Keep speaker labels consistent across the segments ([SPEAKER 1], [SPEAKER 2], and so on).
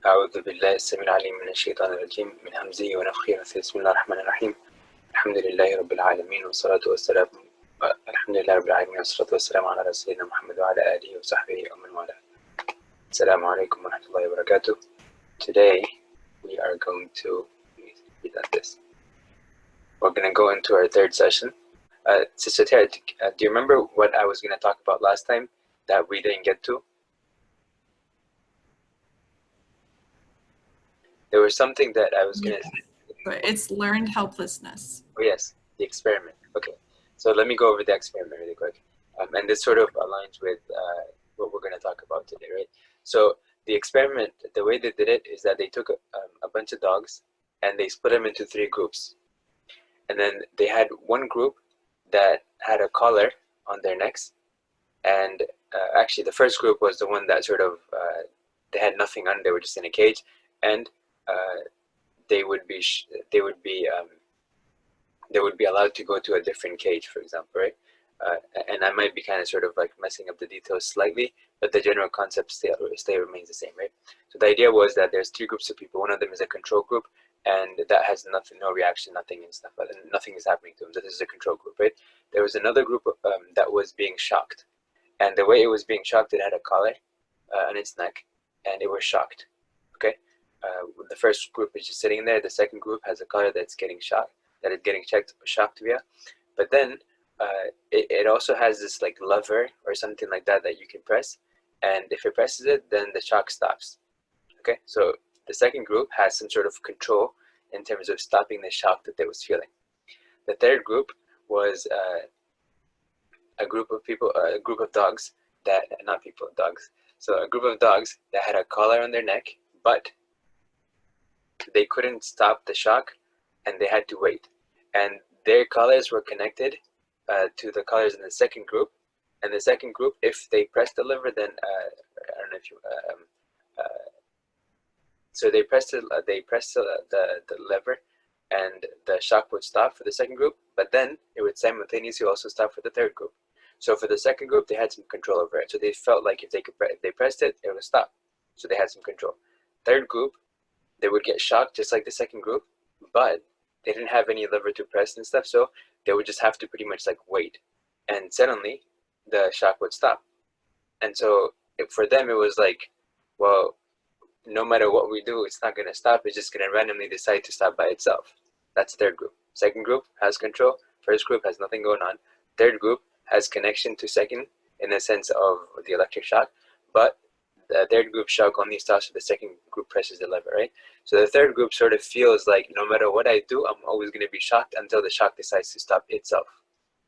[SPEAKER 1] أعوذ بالله السميع العليم من الشيطان الرجيم من همزه ونفخه ونفثه. بسم الله الرحمن الرحيم. الحمد لله رب العالمين والصلاة والسلام الحمد لله رب العالمين والصلاة والسلام على رسولنا محمد وعلى آله وصحبه ومن والاه. السلام عليكم ورحمة الله وبركاته. Today we are going to read this. We're going to go into our third session. Sister Tara, do you remember what I was going to talk about last time that we didn't get to? There was something that I was going to say.
[SPEAKER 2] It's learned helplessness.
[SPEAKER 1] Oh yes, the experiment. Okay, so let me go over the experiment really quick. And this sort of aligns with what we're going to talk about today, right? So the experiment, the way they did it is that they took a bunch of dogs and they split them into 3 groups. And then they had one group that had a collar on their necks. And actually the first group was the one that sort of, they had nothing on, they were just in a cage. And they would be allowed to go to a different cage, for example, right? And I might be kind of sort of like messing up the details slightly, but the general concept still remains the same, right? So the idea was that there's 3 groups of people. One of them is a control group, and that has nothing, no reaction, nothing and stuff, and nothing is happening to them. So this is a control group, right? There was another group that was being shocked, and the way it was being shocked, it had a collar on its neck, and it was shocked. Okay, the first group is just sitting there. The second group has a collar that's getting shocked, that is getting shocked via, but then it also has this like lever or something like that you can press, and if it presses it, then the shock stops. Okay, so the second group has some sort of control in terms of stopping the shock that they was feeling. The third group was a group of people, a group of dogs that, not people, dogs. So a group of dogs that had a collar on their neck, but they couldn't stop the shock, and they had to wait. And their collars were connected to the collars in the second group. And the second group, if they pressed the lever, then I don't know if you. So they pressed the lever, and the shock would stop for the second group. But then it would simultaneously also stop for the third group. So for the second group, they had some control over it. So they felt like if they pressed it, it would stop. So they had some control. Third group, they would get shocked just like the second group, but they didn't have any lever to press and stuff, so they would just have to pretty much like wait, and suddenly the shock would stop. And so for them it was like, well, no matter what we do, it's not going to stop. It's just going to randomly decide to stop by itself. That's third group. Second group has control. First group has nothing going on. Third group has connection to second in the sense of the electric shock, but the third group shock only stops if the second group presses the lever, right? So the third group sort of feels like no matter what I do, I'm always going to be shocked until the shock decides to stop itself,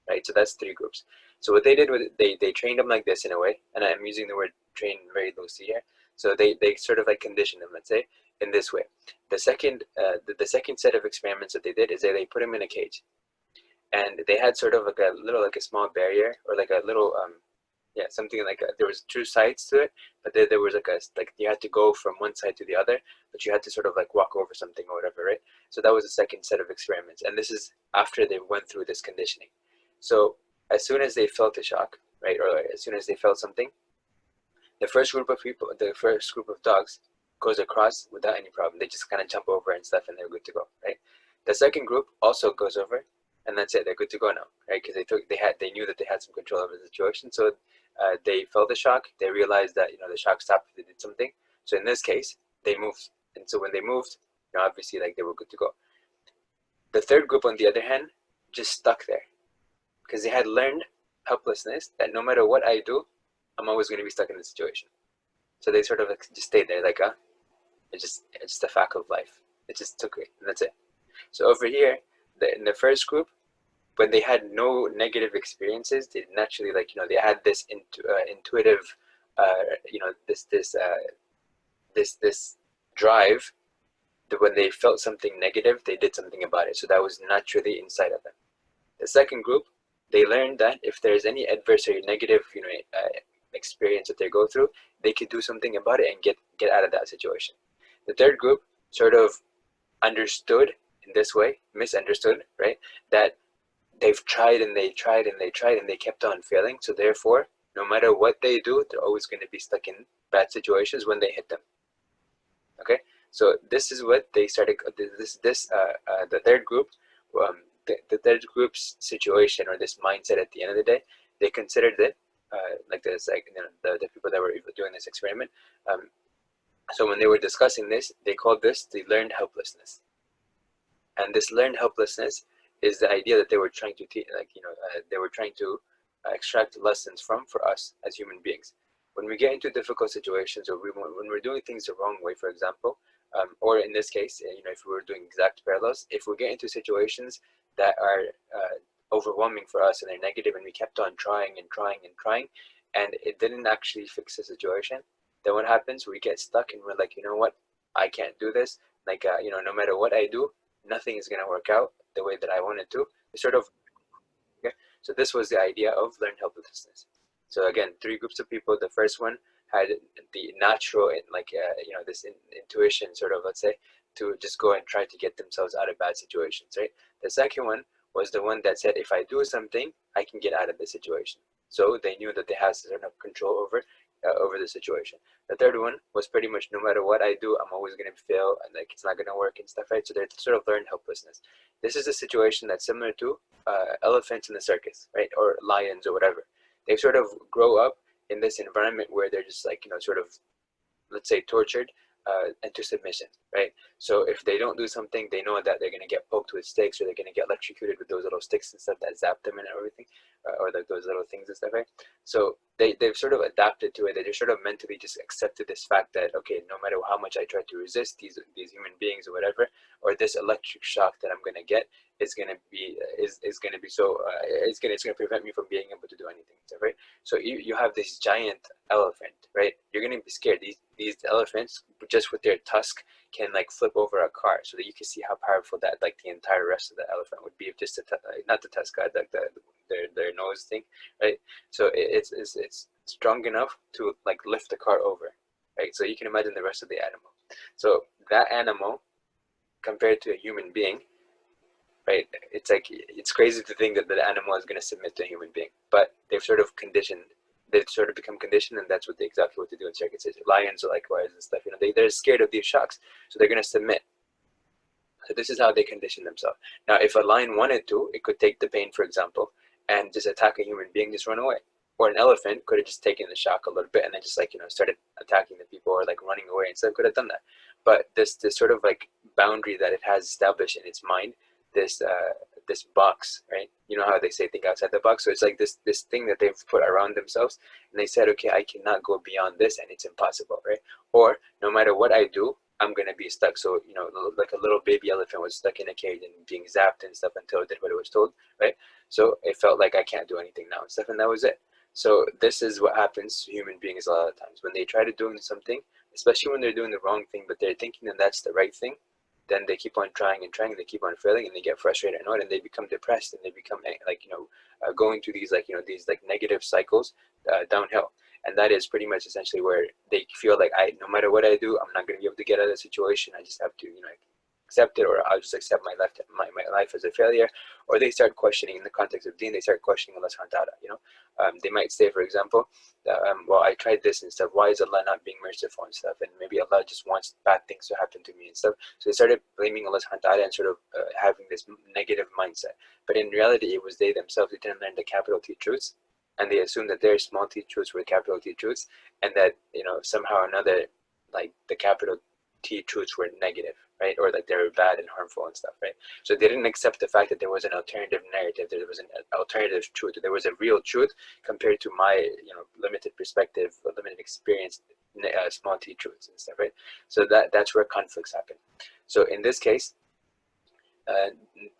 [SPEAKER 1] right? So that's 3 groups. So what they did was they trained them like this in a way, and I'm using the word train very loosely here. So they sort of like conditioned them, let's say, in this way. The second set of experiments that they did is they put them in a cage, and they had sort of like a small barrier, or like a little something like there was 2 sides to it, but there was like you had to go from one side to the other, but you had to sort of like walk over something or whatever, right? So that was the second set of experiments, and this is after they went through this conditioning. So as soon as they felt a shock, right, or as soon as they felt something, the first group of dogs goes across without any problem. They just kind of jump over and stuff, and they're good to go, right? The second group also goes over, and that's it. They're good to go now, right? Because they knew that they had some control over the situation. So they felt the shock. They realized that the shock stopped if they did something. So in this case, they moved, and so when they moved, obviously like they were good to go. The third group, on the other hand, just stuck there because they had learned helplessness, that no matter what I do, I'm always going to be stuck in the situation. So they sort of like just stayed there, like it's just a fact of life. It just took it, and that's it. So over here, in the first group, when they had no negative experiences, they naturally they had this intuitive, this drive that when they felt something negative, they did something about it. So that was naturally inside of them. The second group, they learned that if there's any adversary, negative, experience that they go through, they could do something about it and get out of that situation. The third group sort of understood in this way, misunderstood, right? That they've tried and they tried and they tried and they kept on failing. So therefore, no matter what they do, they're always going to be stuck in bad situations when they hit them. Okay. So this is what they started. The third group, the third group's situation or this mindset at the end of the day, they considered it like this, like the people that were doing this experiment. So when they were discussing this, they called this the learned helplessness. And this learned helplessness is the idea that they were trying to they were trying to extract lessons from for us as human beings. When we get into difficult situations, or when we're doing things the wrong way, for example, or in this case, if we were doing exact parallels, if we get into situations that are overwhelming for us and they're negative, and we kept on trying and trying and trying, and it didn't actually fix the situation, then what happens? We get stuck and we're like, you know what? I can't do this. Like, no matter what I do, nothing is going to work out the way that I want it to. It's sort of, okay? So this was the idea of learned helplessness. So again, three groups of people. The first one had the natural and this intuition, sort of, let's say, to just go and try to get themselves out of bad situations, right? The second one was the one that said, if I do something, I can get out of the situation. So they knew that they had certain control over the situation. The third one was pretty much, no matter what I do, I'm always going to fail, and like it's not going to work and stuff, right? So they sort of learned helplessness. This is a situation that's similar to elephants in the circus, right? Or lions or whatever. They sort of grow up in this environment where they're just like, sort of, let's say, tortured into submission, right? So if they don't do something, they know that they're going to get poked with sticks, or they're going to get electrocuted with those little sticks and stuff that zap them and everything, or like those little things and stuff, right? So they've sort of adapted to it. They just sort of mentally just accepted this fact that, okay, no matter how much I try to resist these human beings or whatever, or this electric shock that I'm going to get is going to be it's going to prevent me from being able to do anything, right? So you have this giant elephant, right? You're going to be scared. These elephants, just with their tusk, can like flip over a car, so that you can see how powerful that, like, the entire rest of the elephant would be if just not the tusk, like their nose thing, right? So it's strong enough to like lift the car over, right? So you can imagine the rest of the animal. So that animal compared to a human being, right? It's like, it's crazy to think that the animal is going to submit to a human being, but they've sort of become conditioned, and that's exactly what they do in circuses. Lions are likewise and stuff. They're scared of these shocks, so they're going to submit. So this is how they condition themselves. Now, if a lion wanted to, it could take the pain, for example, and just attack a human being, just run away. Or an elephant could have just taken the shock a little bit and then just started attacking the people, or like running away and stuff. Could have done that. But this sort of like boundary that it has established in its mind, this box, right? You know how they say think outside the box. So it's like this thing that they've put around themselves, and they said, okay, I cannot go beyond this, and it's impossible, right? Or no matter what I do, I'm gonna be stuck. So like a little baby elephant was stuck in a cage and being zapped and stuff until it did what it was told, right? So it felt like I can't do anything now and stuff, and that was it. So this is what happens to human beings a lot of times when they try to do something, especially when they're doing the wrong thing, but they're thinking that that's the right thing. Then they keep on trying and trying, and they keep on failing, and they get frustrated and annoyed, and they become depressed, and they become going through these negative cycles downhill. And that is pretty much essentially where they feel like, no matter what I do, I'm not going to be able to get out of the situation. I just have to accept it, or I'll just accept my life as a failure. Or they start questioning, in the context of deen, they start questioning Allah subhanahu wa ta'ala. They might say, for example, well, I tried this and stuff, why is Allah not being merciful and stuff, and maybe Allah just wants bad things to happen to me and stuff. So they started blaming Allah subhanahu wa ta'ala and sort of having this negative mindset. But in reality, it was they themselves who didn't learn the capital T truths, and they assumed that their small T truths were capital T truths, and that somehow or another, like, the capital T truths were negative, right? Or that they were bad and harmful and stuff, right? So they didn't accept the fact that there was an alternative narrative, there was an alternative truth, there was a real truth compared to my limited perspective, limited experience, small T truths and stuff, right? So that's where conflicts happen. So in this case,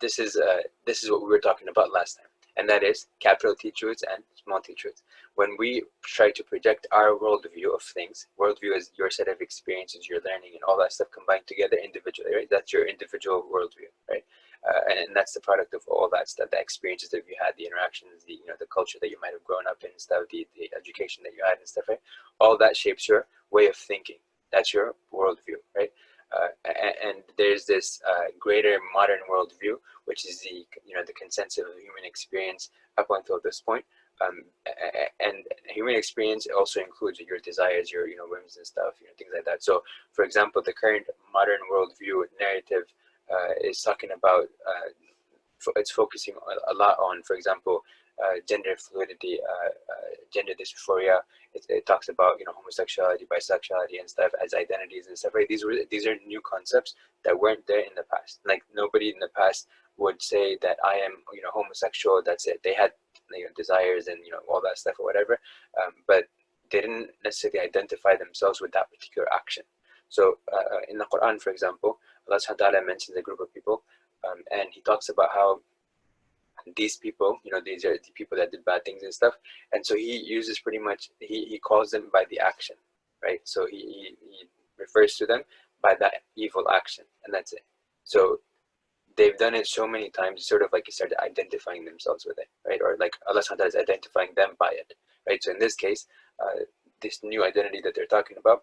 [SPEAKER 1] this is what we were talking about last time, and that is capital T truths and small T truths. When we try to project our worldview of things, worldview is your set of experiences, your learning, and all that stuff combined together individually, right? That's your individual worldview, right? And that's the product of all that stuff, the experiences that you had, the interactions, the culture that you might have grown up in and stuff, the education that you had and stuff, right? All that shapes your way of thinking. That's your worldview, right? And there's this greater modern worldview, which is the consensus of human experience up until this point, And human experience also includes your desires, your whims and stuff, things like that. So, for example, the current modern worldview narrative is talking about it's focusing a lot on, for example, gender fluidity, gender dysphoria. It talks about homosexuality, bisexuality, and stuff as identities and stuff. Right? These are new concepts that weren't there in the past. Like nobody in the past would say that I am homosexual. That's it. They had desires and all that stuff or whatever, but they didn't necessarily identify themselves with that particular action. So in the Quran, for example, Allah subhanahu wa ta'ala mentions a group of people, and he talks about how these people, these are the people that did bad things and stuff, and so he uses pretty much, he calls them by the action, right? So he refers to them by that evil action, and that's it. So they've done it so many times, sort of like he started identifying themselves with it, right? Or like Allah subhanahu wa ta'ala is identifying them by it, right? So in this case, this new identity that they're talking about,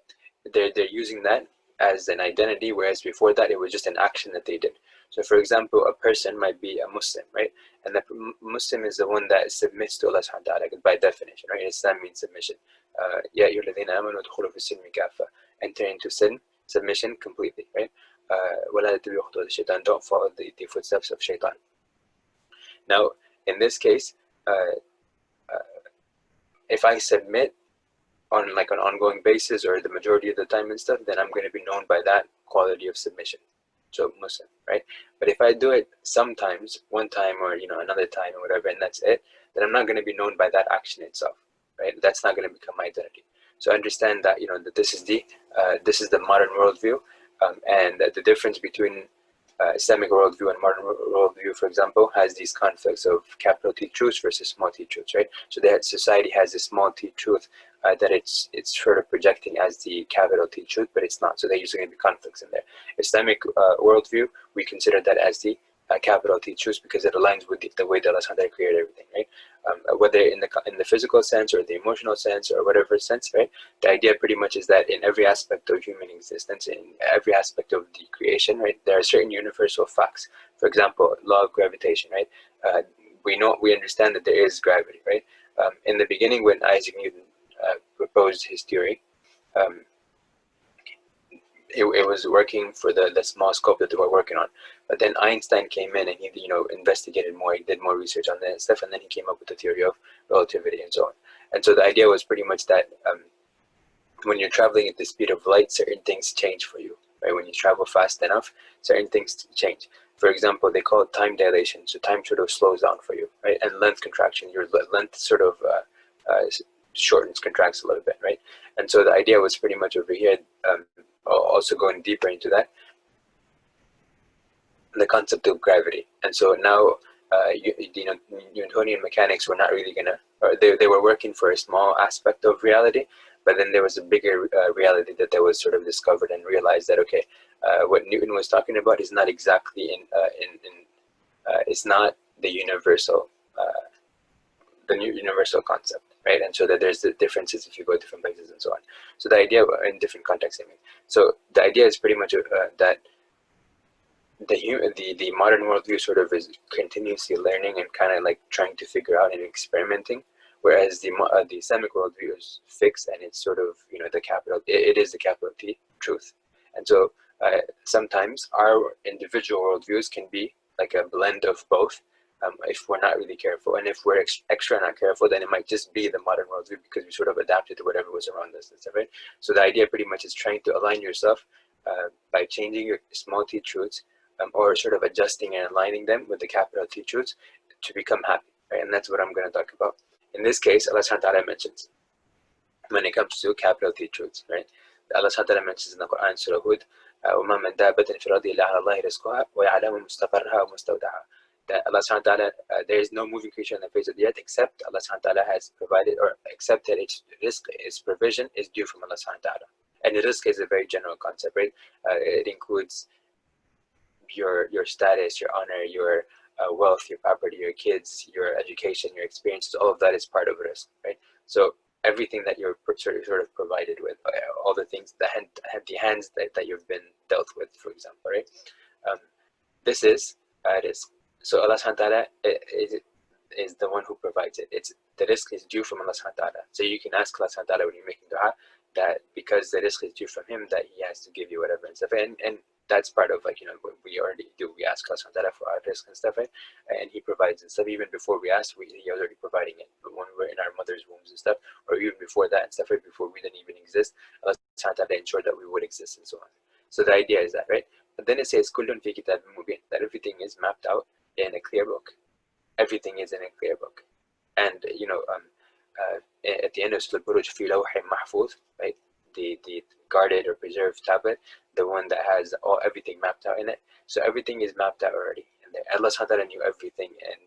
[SPEAKER 1] they're using that as an identity, whereas before that it was just an action that they did. So for example, a person might be a Muslim, right? And the Muslim is the one that submits to Allah subhanahu wa ta'ala by definition, right? Islam means submission. Ya ayyuhalladhina amanu udkhulu fi silmi kaffa. Enter into submission completely, right? Don't follow the footsteps of shaitan. Now, in this case, if I submit on like an ongoing basis or the majority of the time and stuff, then I'm going to be known by that quality of submission. So Muslim, right? But if I do it sometimes, one time or another time or whatever, and that's it, then I'm not going to be known by that action itself, right? That's not going to become my identity. So understand that that this is the modern worldview, and the difference between Islamic worldview and modern worldview, for example, has these conflicts of capital T truths versus small t truths, right? So that society has this small t truth that it's sort of projecting as the capital T truth, but it's not. So there's usually going to be conflicts in there. Islamic worldview, we consider that as the capital T truth because it aligns with the way that Allah created everything, right? Whether in the physical sense or the emotional sense or whatever sense, right? The idea pretty much is that in every aspect of human existence, in every aspect of the creation, right, there are certain universal facts. For example, law of gravitation, right? We understand that there is gravity, right? In the beginning, when Isaac Newton proposed his theory, it was working for the small scope that they were working on. But then Einstein came in and he investigated more, he did more research on that stuff, and then he came up with the theory of relativity and so on. And so the idea was pretty much that when you're traveling at the speed of light, certain things change for you, right? When you travel fast enough, certain things change. For example, they call it time dilation, so time sort of slows down for you, right? And length contraction, your length sort of shortens, contracts a little bit, right? And so the idea was pretty much over here, also going deeper into that, the concept of gravity. And so now Newtonian mechanics were not really gonna, or they were working for a small aspect of reality, but then there was a bigger reality that was sort of discovered and realized that okay, what Newton was talking about is not exactly it's not the universal universal concept, right? And so that there's the differences if you go to different places and so on. So the idea in different contexts, I mean. So the idea is pretty much that the modern worldview sort of is continuously learning and kind of like trying to figure out and experimenting, whereas the Islamic worldview is fixed and it's sort of the capital. It is the capital T truth. And so sometimes our individual worldviews can be like a blend of both. If we're not really careful, and if we're extra not careful, then it might just be the modern worldview because we sort of adapted to whatever was around us, right? So the idea pretty much is trying to align yourself by changing your small T truths, or sort of adjusting and aligning them with the capital T truths to become happy, right? And that's what I'm going to talk about. In this case, Allah subhanahu wa ta'ala mentions, when it comes to capital T truths, right? Allah subhanahu wa ta'ala mentions in the Quran, Surah Hud, وَمَا مِن دَابَّةٍ فِي الْأَرْضِ إِلَّا عَلَى اللَّهِ رِزْقُهَا وَيَعْلَمُ مُسْتَقَرَّهَا وَمُسْتَوْدَعَهَا. That Allah subhanahu wa ta'ala, there is no moving creature on the face of the earth except Allah subhanahu wa ta'ala has provided, or except that its risk, its provision is due from Allah subhanahu wa ta'ala. And the risk is a very general concept, right? It includes your status, your honor, your wealth, your property, your kids, your education, your experiences, all of that is part of risk, right? So everything that you're sort of provided with, all the things, the hands that you've been dealt with, for example, right? This is risk. So Allah subhanahu wa ta'ala is the one who provides it. It's the rizq is due from Allah subhanahu wa ta'ala. So you can ask Allah subhanahu wa ta'ala when you're making dua that because the rizq is due from him, that he has to give you whatever and stuff. And that's part of like, what we already do. We ask Allah subhanahu wa ta'ala for our rizq and stuff, right? And he provides and stuff. Even before we ask, he was already providing it. But when we're in our mother's wombs and stuff, or even before that and stuff, right? Before we didn't even exist, Allah subhanahu wa ta'ala ensured that we would exist and so on. So the idea is that, right? But then it says, kullun fi kitabin mubin, that everything is mapped out in a clear book. Everything is in a clear book. And, at the end of Surah Al-Buruj, fi lawhin mahfuz, right? The guarded or preserved tablet, the one that has everything mapped out in it. So everything is mapped out already. And Allah subhanahu wa ta'ala knew everything. And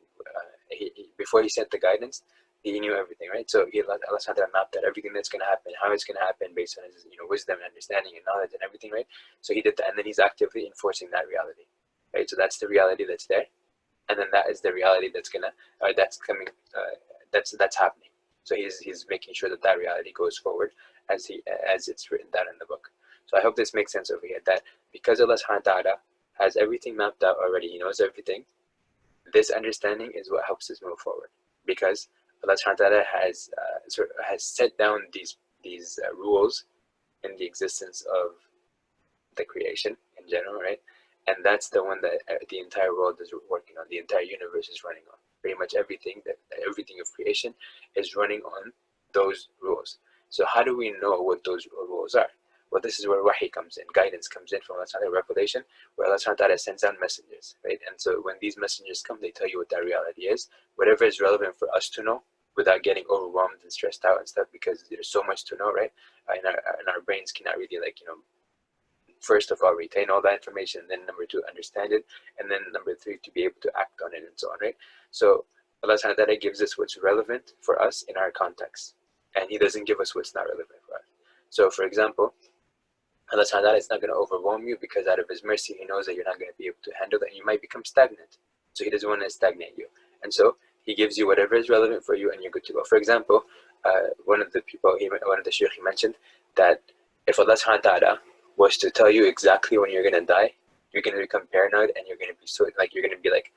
[SPEAKER 1] before he sent the guidance, he knew everything, right? So Allah subhanahu wa ta'ala mapped out everything that's going to happen, how it's going to happen based on his wisdom and understanding and knowledge and everything, right? So he did that, and then he's actively enforcing that reality, right? So that's the reality that's there, and then that is the reality that's that's coming, that's happening. So he's making sure that reality goes forward as it's written down in the book. So I hope this makes sense over here, that because Allah subhanahu wa ta'ala has everything mapped out already, he knows everything, this understanding is what helps us move forward, because Allah subhanahu wa ta'ala has set down these rules in the existence of the creation in general, right? And that's the one that the entire world is working on, the entire universe is running on. Pretty much everything of creation is running on those rules. So how do we know what those rules are? Well, this is where wahi comes in, guidance comes in from Allah subhanahu wa ta'ala, revelation, where Allah subhanahu wa ta'ala sends out messengers, right? And so when these messengers come, they tell you what that reality is, whatever is relevant for us to know, without getting overwhelmed and stressed out and stuff, because there's so much to know, right? And our brains cannot really first of all retain all that information, and then number two, understand it, and then number three, to be able to act on it and so on, right? So Allah subhanahu wa ta'ala gives us what's relevant for us in our context, and he doesn't give us what's not relevant for us. So for example, Allah subhanahu wa ta'ala is not going to overwhelm you, because out of his mercy he knows that you're not going to be able to handle that and you might become stagnant. So he doesn't want to stagnate you, and so he gives you whatever is relevant for you and you're good to go. For example, one of the shaykh, he mentioned that if Allah subhanahu wa ta'ala was to tell you exactly when you're going to die, you're going to become paranoid, and you're going to be you're going to be like,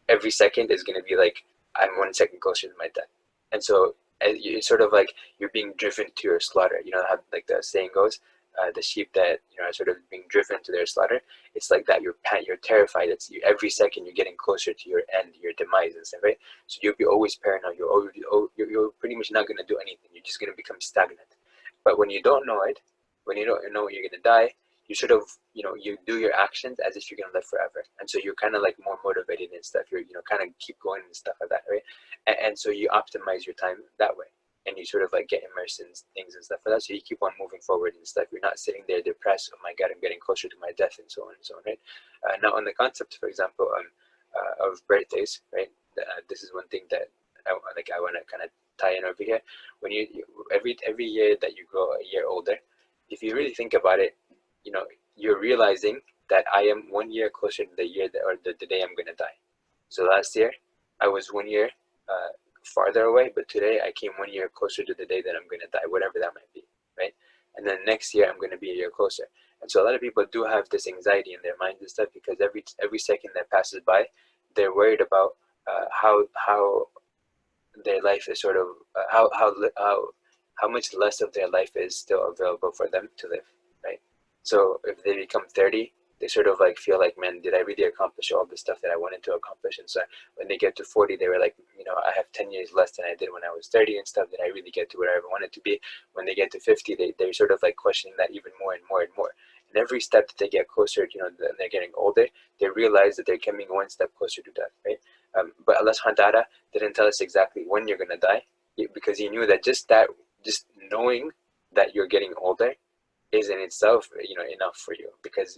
[SPEAKER 1] every second is going to be like, I'm 1 second closer to my death. And so it's sort of like you're being driven to your slaughter. You know how like the saying goes, the sheep that are sort of being driven to their slaughter. It's like that. You're terrified. Every second you're getting closer to your end, your demise and stuff, right? So you'll be always paranoid. You're pretty much not going to do anything. You're just going to become stagnant. But when you don't know it, when you don't know you're going to die, you sort of, you do your actions as if you're going to live forever. And so you're kind of like more motivated and stuff. You're, kind of keep going and stuff like that, right? And so you optimize your time that way. And you sort of like get immersed in things and stuff like that. So you keep on moving forward and stuff. You're not sitting there depressed, oh my God, I'm getting closer to my death and so on and so on, right? Now on the concept, for example, of birthdays, right? This is one thing that I want to kind of tie in over here. When you every year that you grow a year older, if you really think about it, you're realizing that I am 1 year closer to the year the day I'm going to die. So last year, I was 1 year farther away, but today I came 1 year closer to the day that I'm going to die, whatever that might be, right? And then next year, I'm going to be a year closer. And so a lot of people do have this anxiety in their minds and stuff, because every second that passes by, they're worried about how their life is sort of, how much less of their life is still available for them to live, right? So if they become 30, they sort of like feel like, man, did I really accomplish all the stuff that I wanted to accomplish? And so when they get to 40, they were like, I have 10 years less than I did when I was 30 and stuff. Did I really get to where I wanted to be? When they get to 50, they're sort of like questioning that even more and more and more. And every step that they get closer, they're getting older, they realize that they're coming 1 step closer to death, right? But Allah subhanahu wa ta'ala didn't tell us exactly when you're going to die, because he knew that just knowing that you're getting older is in itself, enough for you, because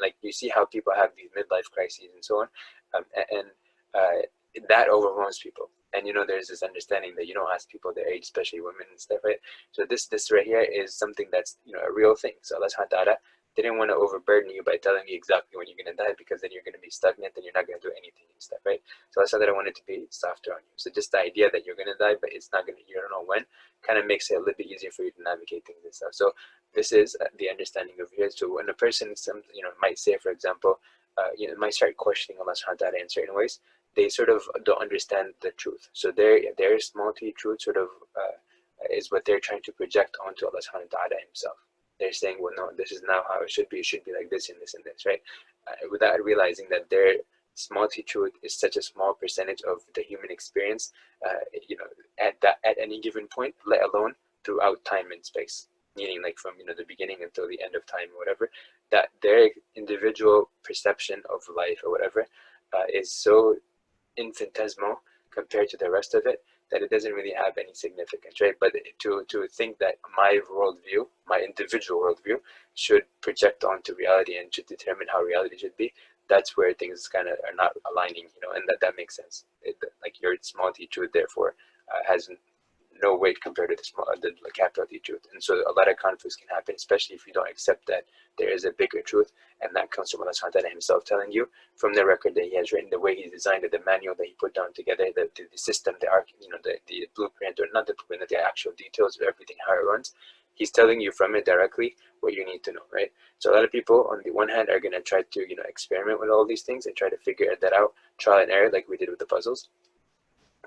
[SPEAKER 1] like you see how people have these midlife crises and so on, and that overwhelms people. And there's this understanding that you don't ask people their age, especially women and stuff, right? So this right here is something that's a real thing. So Allah subhanahu wa ta'ala didn't want to overburden you by telling you exactly when you're going to die, because then you're going to be stagnant and you're not going to do anything and stuff, right? So that's why I wanted to be softer on you. So just the idea that you're going to die, but it's not going to, you don't know when, kind of makes it a little bit easier for you to navigate things and stuff. So this is the understanding of here. So when a person, might say, for example, might start questioning Allah subhanahu wa ta'ala in certain ways, they sort of don't understand the truth. So their small-t truth sort of is what they're trying to project onto Allah subhanahu wa ta'ala himself. They're saying, well, no, this is now how it should be like this and this and this, right? Without realizing that their small-t truth is such a small percentage of the human experience, at any given point, let alone throughout time and space, meaning like from the beginning until the end of time or whatever, that their individual perception of life or whatever is so infinitesimal compared to the rest of it that it doesn't really have any significance, right? But to think that my worldview, my individual worldview, should project onto reality and should determine how reality should be, that's where things kind of are not aligning, and that makes sense. Like your small-t truth, therefore, has no weight compared to the capital T truth. And so a lot of conflicts can happen, especially if you don't accept that there is a bigger truth, and that comes from Allah subhanahu wa ta'ala himself telling you from the record that he has written, the way he designed it, the manual that he put down together, the system, the blueprint, or not the blueprint, the actual details of everything, how it runs. He's telling you from it directly what you need to know, right? So a lot of people, on the one hand, are going to try to experiment with all these things and try to figure that out, trial and error, like we did with the puzzles.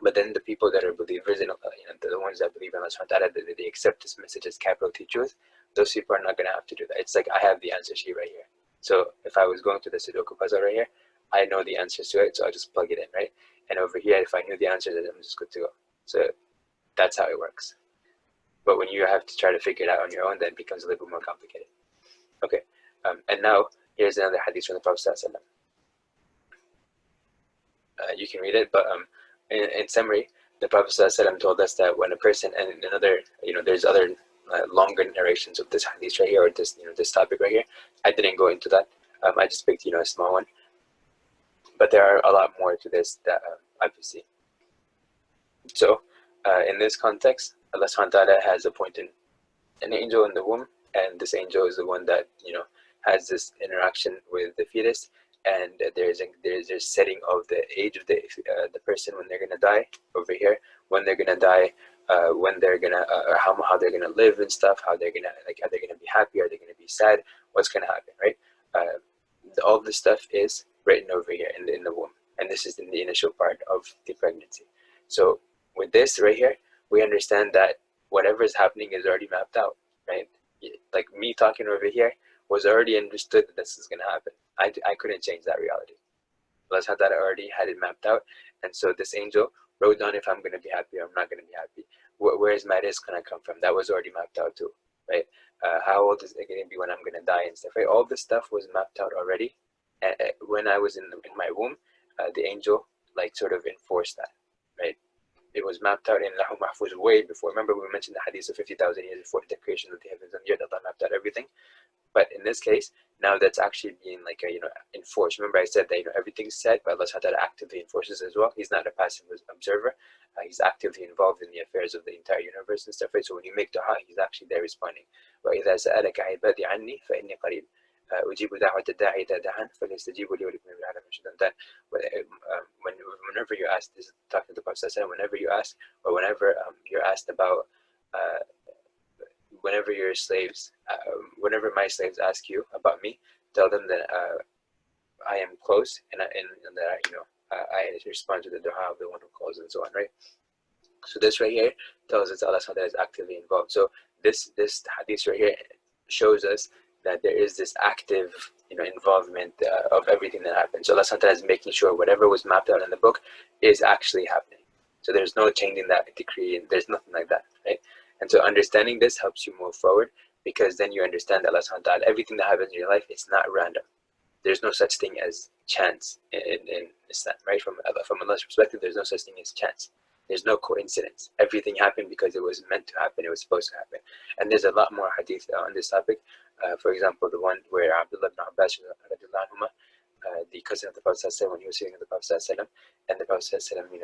[SPEAKER 1] But then the people that are believers, the ones that believe in Allah subhanahu wa ta'ala, they accept this message as capital T truth, those people are not going to have to do that. It's like I have the answer sheet right here. So if I was going to the Sudoku puzzle right here, I know the answers to it, so I'll just plug it in, right? And over here, if I knew the answers, then I'm just good to go. So that's how it works. But when you have to try to figure it out on your own, then it becomes a little bit more complicated. Okay, and now here's another hadith from the Prophet ﷺ. You can read it, but in summary, the Prophet ﷺ told us that when a person, and another, there's other longer narrations of this hadith right here, or this, this topic right here. I didn't go into that. I just picked, a small one. But there are a lot more to this that obviously. So, in this context, Allah subhanahu wa ta'ala has appointed an angel in the womb, and this angel is the one that has this interaction with the fetus, and there's a setting of the age of the person when they're gonna die over here, when they're gonna die, when they're gonna how they're gonna live and stuff, how they're gonna are they gonna be happy, are they gonna be sad, what's gonna happen, right? All this stuff is written over here in the womb, and this is in the initial part of the pregnancy. So with this right here, we understand that whatever is happening is already mapped out, right? Like me talking over here was already understood that this is going to happen. I couldn't change that reality. Allah subhanahu wa ta'ala already had it mapped out, and so this angel wrote down if I'm going to be happy or I'm not going to be happy. Where is my risk going to come from? That was already mapped out too, right? How old is it going to be when I'm going to die and stuff, right? All this stuff was mapped out already. When I was in my womb, the angel sort of enforced that, right? It was mapped out in Lahu Mahfuz way before. Remember we mentioned the hadith of 50,000 years before the creation of the heavens and the earth. Allah mapped out everything. But in this case, now that's actually being enforced. Remember I said that everything's said, but Allah subhanahu wa ta'ala actively enforces as well. He's not a passive observer. He's actively involved in the affairs of the entire universe and stuff, right? So when you make dua, he's actually there responding. وَإِذَا سَأَلَكَ عِبَادِي عَنِّي فَإِنِّي قَرِيبٌ أُجِيبُ دَعْوَةَ الدَّاعِ إِذَا دَعَانِ فَلْيَسْتَجِيبُوا لِي وَلْيُؤْمِنُوا بِي لَعَلَّهُمْ يَرْشُدُونَ. Whenever you ask, this is talking to the Prophet, whenever you ask, or whenever you're asked about, whenever your slaves, whenever my slaves ask you about me, tell them that I am close, and that I respond to the dua of the one who calls, and so on, right? So this right here tells us Allah subhanahu wa ta'ala is actively involved. So this hadith right here shows us that there is this active involvement of everything that happens. So Allah subhanahu wa ta'ala is making sure whatever was mapped out in the book is actually happening. So there's no changing that decree, and there's nothing like that, right? And so understanding this helps you move forward, because then you understand that Allah subhanahu wa ta'ala, everything that happens in your life, it's not random. There's no such thing as chance in Islam, right? From Allah's perspective, there's no such thing as chance. There's no coincidence. Everything happened because it was meant to happen. It was supposed to happen. And there's a lot more hadith on this topic. For example, the one where Abdullah ibn Abbas, the cousin of the Prophet, when he was sitting with the Prophet, and the Prophet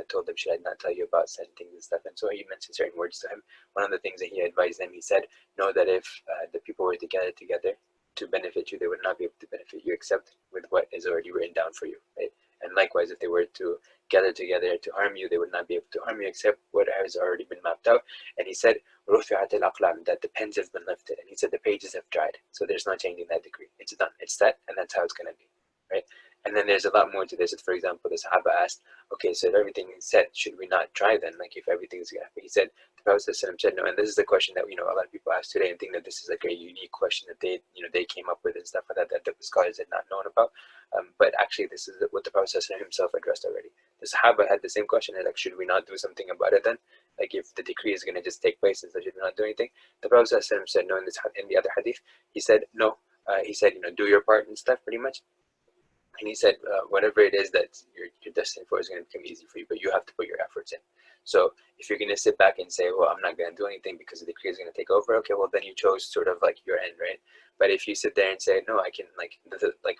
[SPEAKER 1] told him, should I not tell you about certain things and stuff? And so he mentioned certain words to him. One of the things that he advised them, he said, know that if the people were to gather together to benefit you, they would not be able to benefit you except with what is already written down for you, right? And likewise, if they were to gather together to harm you, they would not be able to harm you except what has already been mapped out. And he said, رُفِعَتِ الْأَقْلَامِ, that the pens have been lifted. And he said the pages have dried. So there's no changing that decree. It's done. It's set, and that's how it's going to be, right? And then there's a lot more to this. For example, the Sahaba asked, okay, so if everything is set, should we not try then? Like if everything's gonna happen? He said, the Prophet said no. And this is the question that a lot of people ask today and think that this is like a unique question that they came up with and stuff like that the scholars had not known about. But actually, this is what the Prophet himself addressed already. The Sahaba had the same question, like, should we not do something about it then? Like if the decree is going to just take place, and so should we not do anything? The Prophet said no. In the other hadith, he said no. He said, do your part and stuff, pretty much. And he said, whatever it is that you're destined for is going to become easy for you, but you have to put your efforts in. So if you're going to sit back and say, well, I'm not going to do anything because the decree is going to take over, okay, well, then you chose sort of like your end, right? But if you sit there and say, no, I can, like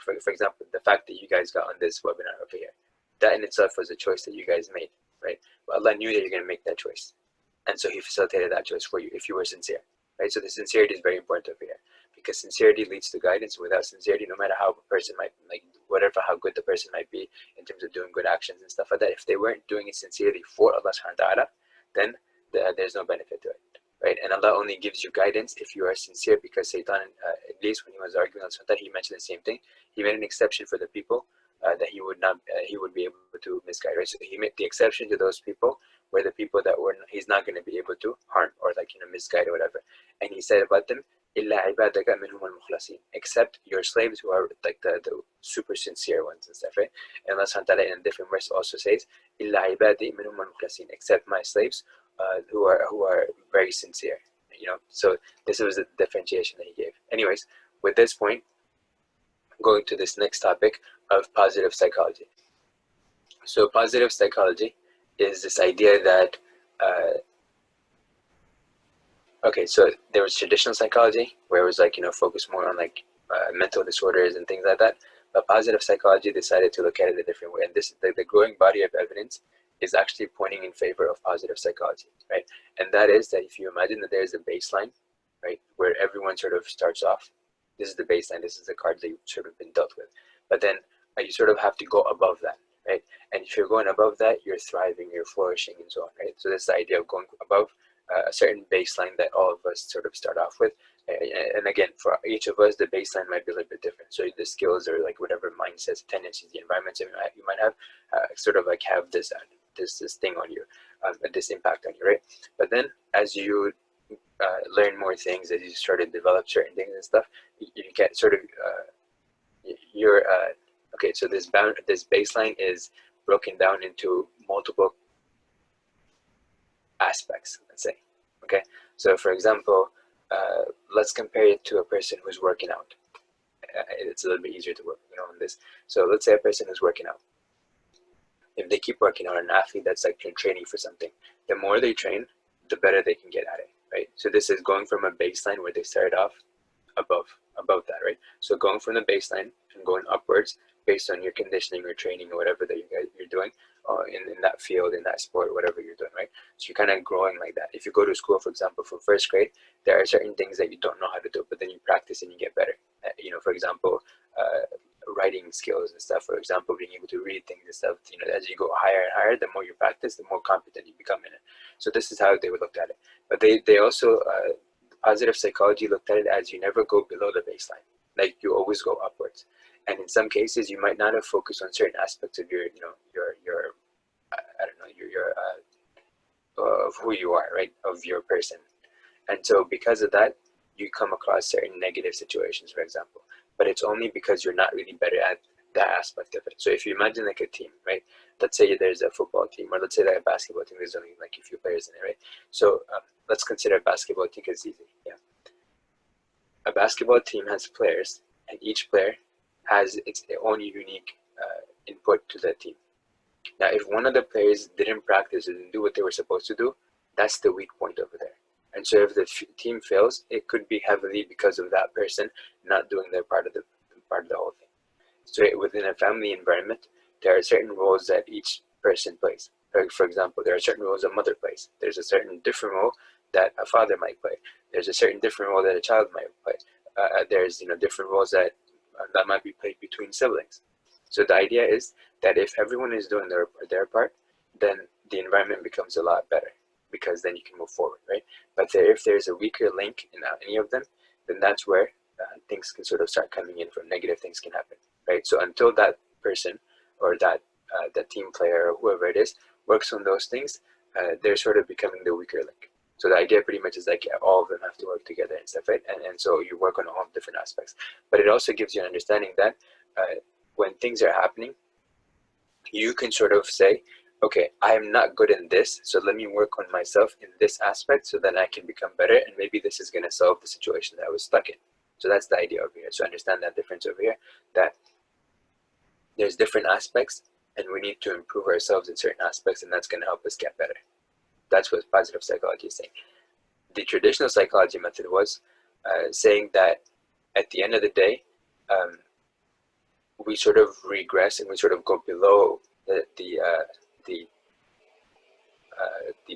[SPEAKER 1] for example, the fact that you guys got on this webinar over here, that in itself was a choice that you guys made, right? Well, Allah knew that you're going to make that choice. And so he facilitated that choice for you if you were sincere, right? So the sincerity is very important over here, because sincerity leads to guidance. Without sincerity, no matter how a person might, how good the person might be in terms of doing good actions and stuff like that, if they weren't doing it sincerely for Allah subhanahu wa ta'ala, then there's no benefit to it, right? And Allah only gives you guidance if you are sincere, because Satan, at least when he was arguing on Sunnah, he mentioned the same thing. He made an exception for the people that he would be able to misguide, right? So he made the exception to those people where the people that he's not going to be able to harm or misguide or whatever. And he said about them, except your slaves who are like the super sincere ones and stuff, right? And Allah subhanahu wa ta'ala in a different verse also says, except my slaves who are very sincere. So this was the differentiation that he gave. Anyways, with this point, going to this next topic of positive psychology. So positive psychology is this idea that okay, so there was traditional psychology where it was focused more on mental disorders and things like that. But positive psychology decided to look at it a different way. And this the growing body of evidence is actually pointing in favor of positive psychology, right? And that is that if you imagine that there's a baseline, right, where everyone sort of starts off. This is the baseline. This is the card that you've sort of been dealt with. But then you sort of have to go above that, right? And if you're going above that, you're thriving, you're flourishing, and so on, right? So this is the idea of going above a certain baseline that all of us sort of start off with. And again, for each of us, the baseline might be a little bit different. So the skills or whatever mindsets, tendencies, the environments you might have, sort of have this thing on you, this impact on you, right? But then as you learn more things, as you start to develop certain things and stuff, you get sort of okay. So this baseline is broken down into multiple aspects, let's say. Okay, so for example, let's compare it to a person who's working out. It's a little bit easier to work on this. So let's say a person who's working out. If they keep working out, an athlete that's training for something, the more they train, the better they can get at it, right? So this is going from a baseline where they started off above that, right? So going from the baseline and going upwards based on your conditioning or training or whatever that you're doing in that field, in that sport, whatever you're doing, right? So you're kind of growing like that. If you go to school, for example, for first grade, there are certain things that you don't know how to do, but then you practice and you get better. For example, writing skills and stuff, for example, being able to read things and stuff, as you go higher and higher, the more you practice, the more competent you become in it. So this is how they would look at it. But they also, positive psychology looked at it as you never go below the baseline. Like you always go upwards. And in some cases, you might not have focused on certain aspects of your of who you are, right? Of your person. And so because of that, you come across certain negative situations, for example. But it's only because you're not really better at that aspect of it. So if you imagine a team, right? Let's say there's a football team, or let's say a basketball team, there's only a few players in it, right? So let's consider a basketball team because it's easy, yeah. A basketball team has players, and each player has its own unique input to the team. Now, if one of the players didn't practice or didn't do what they were supposed to do, that's the weak point over there. And so if the team fails, it could be heavily because of that person not doing their part of the whole thing. So within a family environment, there are certain roles that each person plays. For example, there are certain roles a mother plays. There's a certain different role that a father might play. There's a certain different role that a child might play. There's different roles that might be played between siblings. So the idea is that if everyone is doing their part, then the environment becomes a lot better, because then you can move forward, right? But if there's a weaker link in any of them, then that's where things can sort of start coming in, from negative things can happen, right? So until that person or that that team player or whoever it is works on those things, they're sort of becoming the weaker link. So the idea pretty much is like all of them have to work together and stuff, right? And so you work on all different aspects. But it also gives you an understanding that when things are happening, you can sort of say, okay, I am not good in this, so let me work on myself in this aspect so then I can become better, and maybe this is going to solve the situation that I was stuck in. So that's the idea over here. So understand that difference over here, that there's different aspects and we need to improve ourselves in certain aspects, and that's going to help us get better. That's what positive psychology is saying. The traditional psychology method was saying that at the end of the day, we sort of regress and we sort of go below the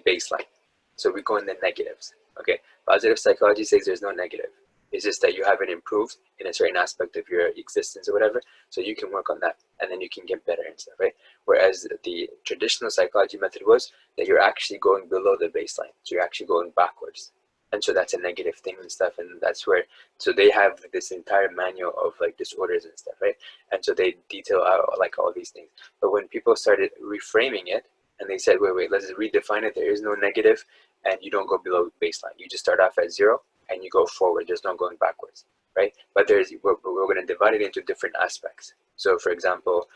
[SPEAKER 1] baseline. So we go in the negatives. Okay, positive psychology says there's no negative. It's just that you haven't improved in a certain aspect of your existence or whatever. So you can work on that, and then you can get better and stuff, right? Whereas the traditional psychology method was that you're actually going below the baseline. So you're actually going backwards. And so that's a negative thing and stuff. And that's where, so they have this entire manual of like disorders and stuff, right? And so they detail out like all these things. But when people started reframing it, and they said, wait, let's redefine it. There is no negative, and you don't go below baseline. You just start off at 0 and you go forward. There's no going backwards, right? But we're going to divide it into different aspects. So for example,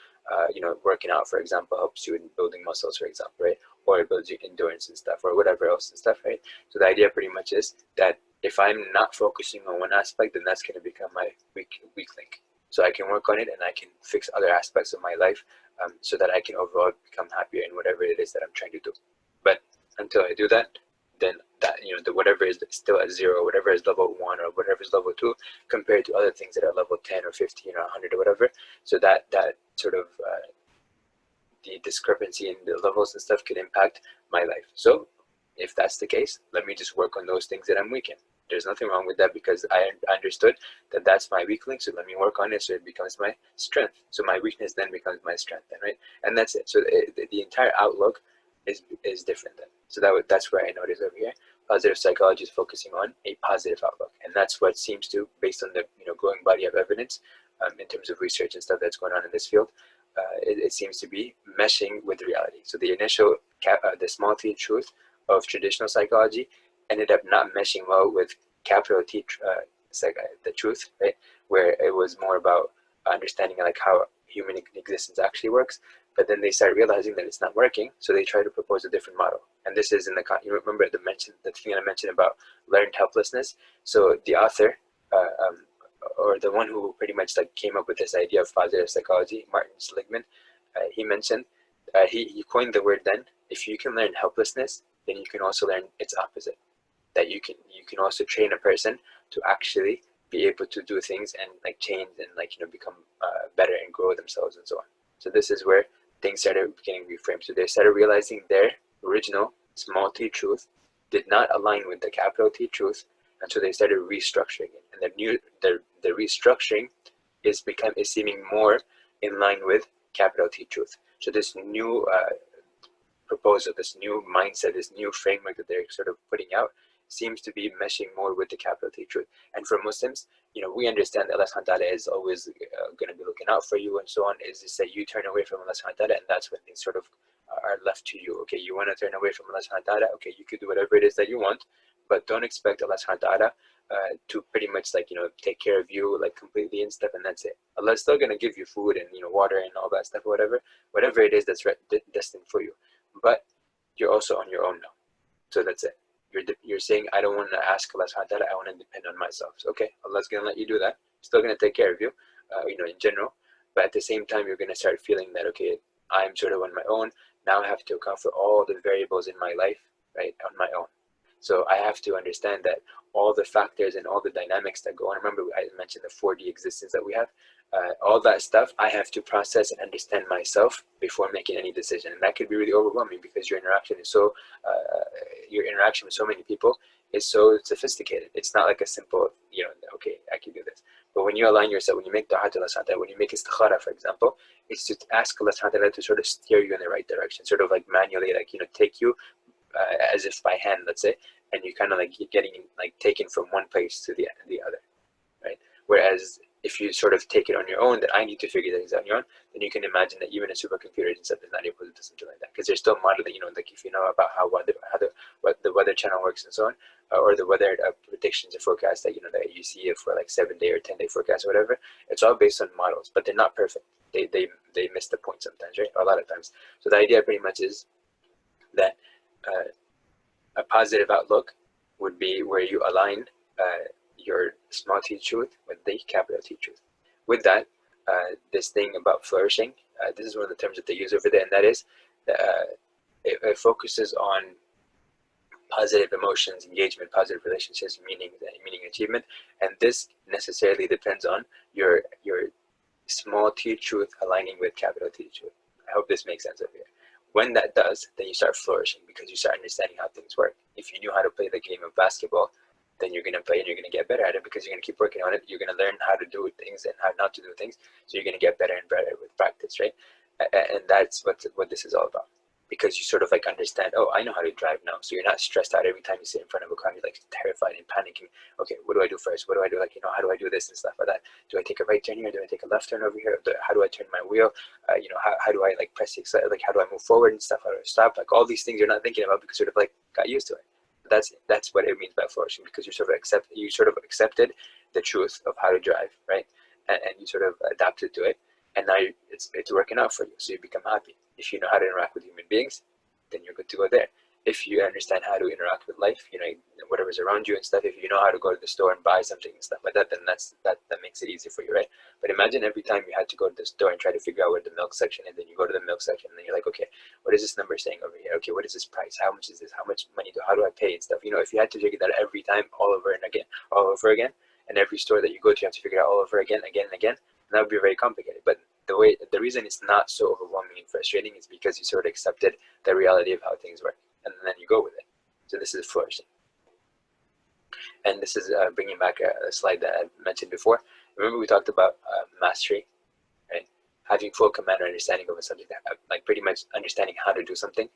[SPEAKER 1] working out, for example, helps you in building muscles, for example, right? Or it builds your endurance and stuff, or whatever else and stuff, right? So the idea pretty much is that if I'm not focusing on one aspect, then that's going to become my weak link. So I can work on it and I can fix other aspects of my life, so that I can overall become happier in whatever it is that I'm trying to do. But until I do that, then that, the whatever is still at 0, whatever is level 1 or whatever is level 2, compared to other things that are level 10 or 15 or 100 or whatever. So that sort of the discrepancy in the levels and stuff could impact my life. So if that's the case, let me just work on those things that I'm weak in. There's nothing wrong with that, because I understood that that's my weak link. So let me work on it so it becomes my strength. So my weakness then becomes my strength, then, right? And that's it. So the entire outlook is different then. So that's where I notice over here. Positive psychology is focusing on a positive outlook, and that's what seems to, based on the growing body of evidence, in terms of research and stuff that's going on in this field, it seems to be meshing with reality. So the initial the small t truth of traditional psychology ended up not meshing well with capital T the truth, right? Where it was more about understanding like how human existence actually works. But then they start realizing that it's not working, so they try to propose a different model. And this is in the, you remember the thing I mentioned about learned helplessness. So the author, or the one who pretty much like came up with this idea of positive psychology, Martin Seligman, he mentioned, he coined the word then, if you can learn helplessness, then you can also learn its opposite. That you can also train a person to actually be able to do things and like change and like become better and grow themselves and so on. So this is where things started getting reframed. So they started realizing their original small t truth did not align with the capital T truth, and so they started restructuring it. And the restructuring is seeming more in line with capital T truth. So this new proposal, this new mindset, this new framework that they're sort of putting out seems to be meshing more with the capital T truth. And for Muslims, we understand that Allah subhanahu wa ta'ala is always going to be looking out for you and so on. Is just that you turn away from Allah subhanahu wa ta'ala, and that's when things sort of are left to you. Okay, you want to turn away from Allah subhanahu wa ta'ala, okay, you could do whatever it is that you want, but don't expect Allah subhanahu wa ta'ala to pretty much like take care of you like completely and stuff, and that's it. Allah's still going to give you food and water and all that stuff, whatever it is that's destined for you, but you're also on your own now. So that's it. You're saying, I don't want to ask Allah subhanahu wa ta'ala, I want to depend on myself. So okay, Allah's going to let you do that. Still going to take care of you, in general. But at the same time, you're going to start feeling that, okay, I'm sort of on my own. Now I have to account for all the variables in my life, right, on my own. So I have to understand that all the factors and all the dynamics that go on. Remember, I mentioned the 4D existence that we have. All that stuff I have to process and understand myself before making any decision, and that could be really overwhelming because your interaction is so your interaction with so many people is so sophisticated. It's not like a simple, okay, I can do this. But when you align yourself, when you make dua to Allah subhanahu wa ta'ala, when you make istikhara, for example, it's to ask Allah subhanahu wa ta'ala to sort of steer you in the right direction, sort of like manually, like take you as if by hand, let's say, and you kind of like getting like taken from one place to the other, right? Whereas if you sort of take it on your own, that I need to figure things out on your own, then you can imagine that even a supercomputer and stuff is not able to do something like that, because there's still modeling, like if you know about what the weather channel works and so on, or the weather predictions or forecasts that that you see for like 7-day or 10-day forecast or whatever, it's all based on models, but they're not perfect. They miss the point sometimes, right? A lot of times. So the idea pretty much is that a positive outlook would be where you align your small t truth with the capital T truth. With that, this thing about flourishing, this is one of the terms that they use over there, and that is it focuses on positive emotions, engagement, positive relationships, meaning achievement, and this necessarily depends on your small t truth aligning with capital T truth. I hope this makes sense over here. When that does, then you start flourishing, because you start understanding how things work. If you knew how to play the game of basketball, then you're going to play and you're going to get better at it, because you're going to keep working on it. You're going to learn how to do things and how not to do things. So you're going to get better and better with practice, right? And that's what this is all about. Because you sort of like understand, oh, I know how to drive now. So you're not stressed out every time you sit in front of a car. You're like terrified and panicking. Okay, what do I do first? What do I do? Like, how do I do this and stuff like that? Do I take a right turn here? Do I take a left turn over here? How do I turn my wheel? How do I like press the accelerator? Like, how do I move forward and stuff? How do I stop? Like all these things you're not thinking about, because sort of like got used to it. That's what it means by flourishing, because you sort of accepted the truth of how to drive, right? And you sort of adapted to it, and now it's working out for you. So you become happy. If you know how to interact with human beings, then you're good to go there. If you understand how to interact with life, whatever's around you and stuff, if you know how to go to the store and buy something and stuff like that, then that makes it easy for you, right? But imagine every time you had to go to the store and try to figure out where the milk section is, then you go to the milk section and then you're like, okay, what is this number saying over here? Okay, what is this price? How much is this? How much money how do I pay and stuff? If you had to figure that out every time, all over again, and every store that you go to, you have to figure it out all over again, that would be very complicated. But the reason it's not so overwhelming and frustrating is because you sort of accepted the reality of how things work, and then you go with it. So this is flourishing. And this is bringing back a slide that I mentioned before. Remember we talked about mastery, right? Having full command or understanding of a subject, like pretty much understanding how to do something.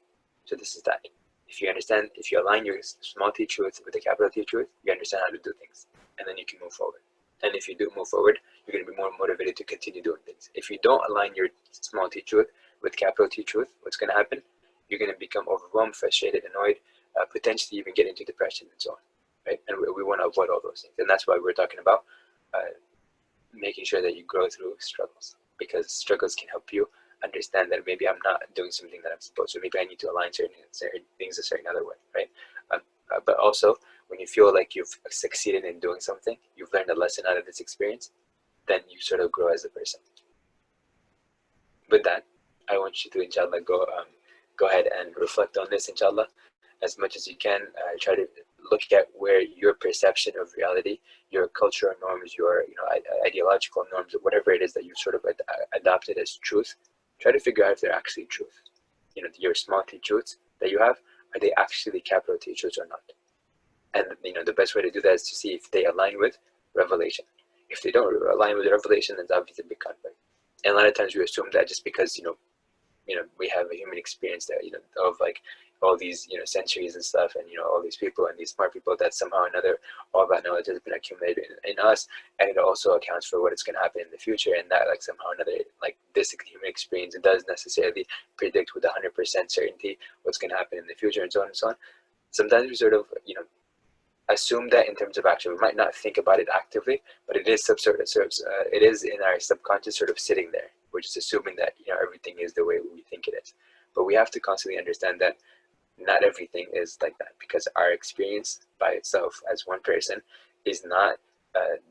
[SPEAKER 1] So this is that. If you align your small t truth with the capital T truth, you understand how to do things, and then you can move forward. And if you do move forward, you're going to be more motivated to continue doing things. If you don't align your small t truth with capital T truth, what's going to happen? You're going to become overwhelmed, frustrated, annoyed, potentially even get into depression and so on, right? And we want to avoid all those things. And that's why we're talking about making sure that you grow through struggles, because struggles can help you understand that maybe I'm not doing something that I'm supposed to. Maybe I need to align certain things a certain other way, right? But also, when you feel like you've succeeded in doing something, you've learned a lesson out of this experience, then you sort of grow as a person. With that, I want you to, inshallah, go ahead and reflect on this, inshallah, as much as you can. Try to look at where your perception of reality, your cultural norms, your ideological norms, whatever it is that you've sort of adopted as truth, try to figure out if they're actually truth. Your small t truths that you have, are they actually capital T truths or not? And the best way to do that is to see if they align with revelation. If they don't align with revelation, then it's obviously a big conflict. And a lot of times we assume that just because we have a human experience that of like all these centuries and stuff, and all these people and these smart people, that somehow or another all that knowledge has been accumulated in us, and it also accounts for what is going to happen in the future, and that like somehow or another, like this human experience, it does necessarily predict with 100% certainty what's going to happen in the future, and so on and so on. Sometimes we sort of assume that in terms of action. We might not think about it actively, but it is it is in our subconscious, sort of sitting there. We're just assuming that everything is the way we think it is. But we have to constantly understand that not everything is like that, because our experience by itself as one person is not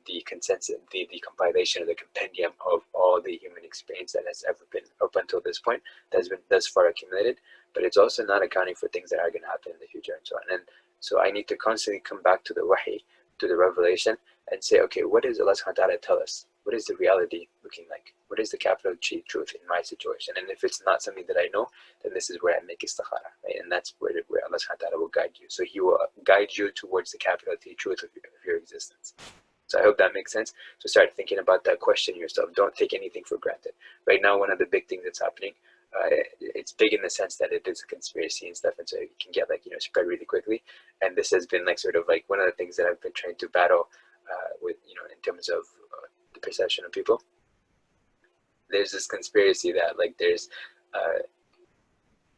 [SPEAKER 1] the consensus, the compilation or the compendium of all the human experience that has ever been up until this point, that has been thus far accumulated. But it's also not accounting for things that are going to happen in the future and so on. And so I need to constantly come back to the wahi, to the revelation, and say, okay, what does Allah subhanahu wa ta'ala tell us? What is the reality looking like? What is the capital T truth in my situation? And if it's not something that I know, then this is where I make istikhara, right? And that's where Allah subhanahu wa ta'ala will guide you. So He will guide you towards the capital T truth of your existence. So I hope that makes sense. So start thinking about that, question yourself. Don't take anything for granted. Right now, one of the big things that's happening, it's big in the sense that it is a conspiracy and stuff, and so it can get spread really quickly. And this has been sort of one of the things that I've been trying to battle with in terms of the perception of people. There's this conspiracy that like there's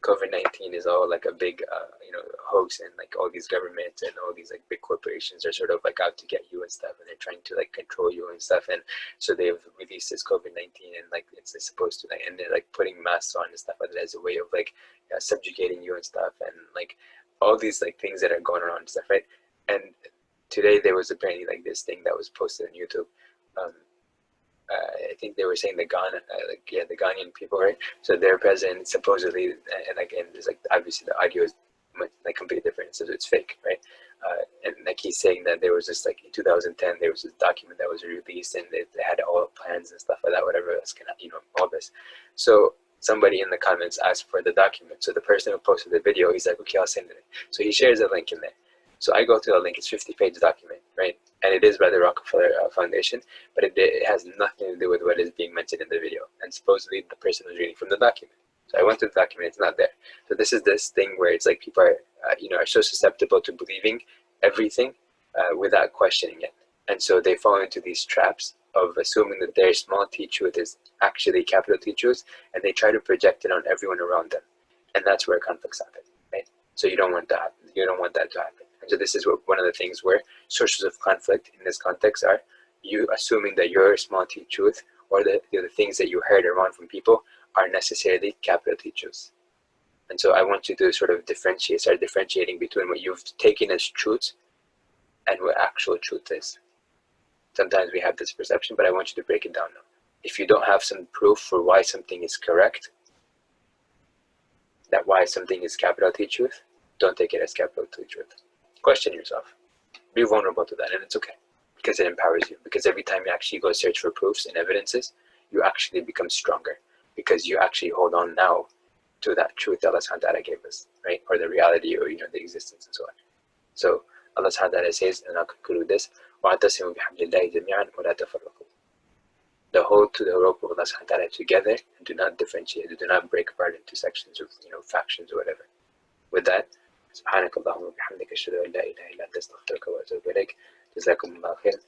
[SPEAKER 1] COVID-19 is all like a big hoax, and like all these governments and all these like big corporations are sort of like out to get you and stuff, and they're trying to like control you and stuff. And so they've released this COVID-19, and like it's supposed to like, and they're like putting masks on and stuff like that as a way of like subjugating you and stuff, and like all these like things that are going on and stuff, right? And today there was apparently like this thing that was posted on YouTube. I think they were saying the Ghana, the Ghanaian people, right? So their president supposedly, and again, there's like obviously the audio is like completely different, so it's fake, right? And like he's saying that there was this like in 2010 there was this document that was released, and they had all plans and stuff like that, whatever else can all this. So somebody in the comments asked for the document. So the person who posted the video, he's like, okay, I'll send it. So he shares a link in there. So I go to the link. It's 50-page document, right? And it is by the Rockefeller Foundation, but it has nothing to do with what is being mentioned in the video. And supposedly the person was reading from the document. So I went to the document, it's not there. So this is this thing where it's like people are, are so susceptible to believing everything without questioning it. And so they fall into these traps of assuming that their small T truth is actually capital T truth, and they try to project it on everyone around them. And that's where conflicts happen, right? So you don't want that. You don't want that to happen. And so this is one of the things where sources of conflict in this context are you assuming that your small T truth or the things that you heard around from people are necessarily capital T truths. And so I want you to sort of start differentiating between what you've taken as truth and what actual truth is. Sometimes we have this perception, but I want you to break it down now. If you don't have some proof for why something is correct, that why something is capital T truth, don't take it as capital T truth. Question yourself. Be vulnerable to that, and it's okay, because it empowers you. Because every time you actually go search for proofs and evidences, you actually become stronger, because you actually hold on now to that truth Allah subhanahu wa ta'ala gave us, right? Or the reality, or the existence and so on. So Allah subhanahu wa ta'ala says, and I'll conclude with this, وَاعْتَصِمُوا بِحَبْلِ اللَّهِ جَمِيعًا وَلَا تَفَرَّقُوا. The hold to the rope of Allah subhanahu wa ta'ala together, and do not differentiate, do not break apart into sections or factions or whatever. With that, سبحانك اللهم وبحمدك أشهد أن لا إله إلا أنت أستغفرك وأتوب إليك. جزاكم الله خير.